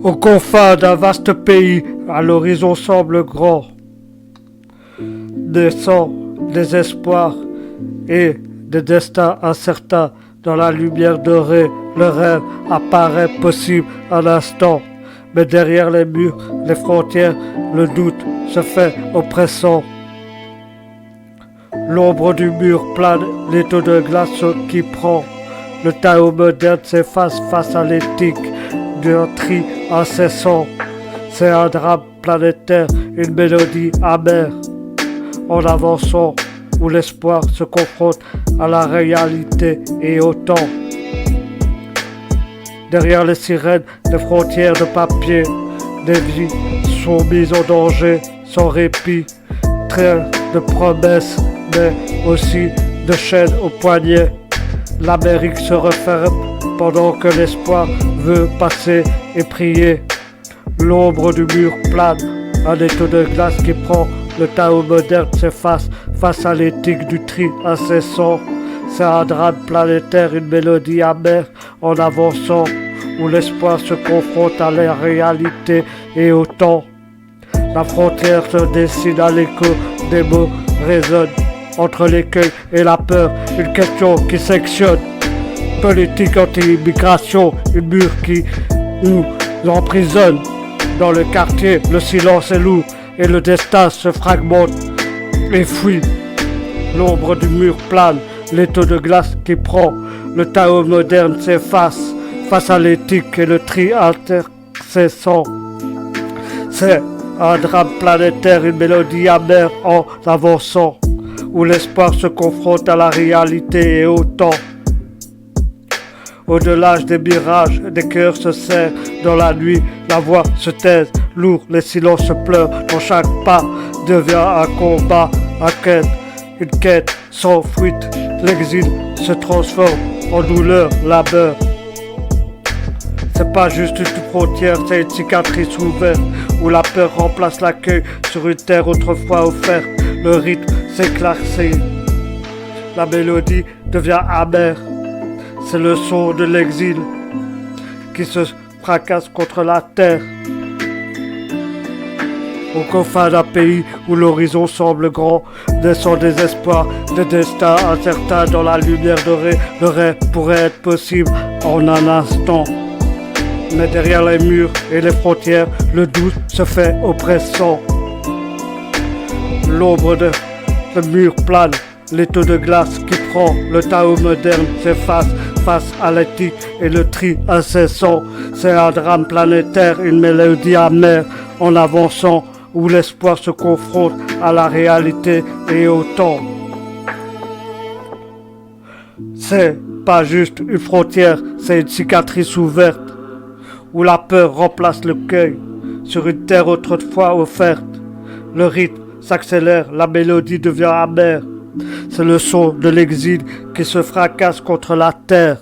Aux confins d'un vaste pays, à l'horizon semble grand, naissant des espoirs et des destins incertains. Dans la lumière dorée, le rêve apparaît possible un instant. Mais derrière les murs, les frontières, le doute se fait oppressant. L'ombre du mur plane, l'étau de glace qui prend. Le Tao moderne s'efface face à l'éthique d'un tri incessant. C'est un drame planétaire, une mélodie amère. En avançant, où l'espoir se confronte à la réalité et au temps. Derrière les sirènes, les frontières de papier, des vies sont mises en danger sans répit. Train de promesses, mais aussi de chaînes au poignet. L'Amérique se referme pendant que l'espoir veut passer et prier. L'ombre du mur plane, un étau de glace qui prend. Le Tao moderne s'efface face à l'éthique du tri incessant. C'est un drame planétaire, une mélodie amère en avançant, où l'espoir se confronte à la réalité et au temps. La frontière se dessine à l'écho, des mots résonnent entre l'écueil et la peur, une question qui sectionne. Politique anti-immigration, une mur qui nous emprisonne. Dans le quartier, le silence est lourd et le destin se fragmente et fuit. L'ombre du mur plane, l'étau de glace qui prend. Le Tao moderne s'efface face à l'éthique et le tri intercessant. C'est un drame planétaire, une mélodie amère en avançant, où l'espoir se confronte à la réalité et au temps. Au-delà des mirages, des cœurs se serrent dans la nuit, la voix se taise, lourd, les silences se pleurent, dans chaque pas devient un combat, une quête sans fuite, l'exil se transforme en douleur, labeur. C'est pas juste une frontière, c'est une cicatrice ouverte, où la peur remplace l'accueil sur une terre autrefois offerte, le rythme s'éclaircit, la mélodie devient amère. C'est le son de l'exil qui se fracasse contre la terre. Aux confins d'un pays où l'horizon semble grand, naissant des espoirs, des destins incertains dans la lumière dorée, le rêve pourrait être possible en un instant. Mais derrière les murs et les frontières, le doute se fait oppressant. L'ombre de mur plane, l'étau de glace qui prend, le Tao moderne s'efface face à l'éthique et le tri incessant. C'est un drame planétaire, une mélodie amère en avançant, où l'espoir se confronte à la réalité et au temps. C'est pas juste une frontière, c'est une cicatrice ouverte, où la peur remplace le cueil sur une terre autrefois offerte. Le rythme s'accélère, la mélodie devient amère. C'est le son de l'exil qui se fracasse contre la terre.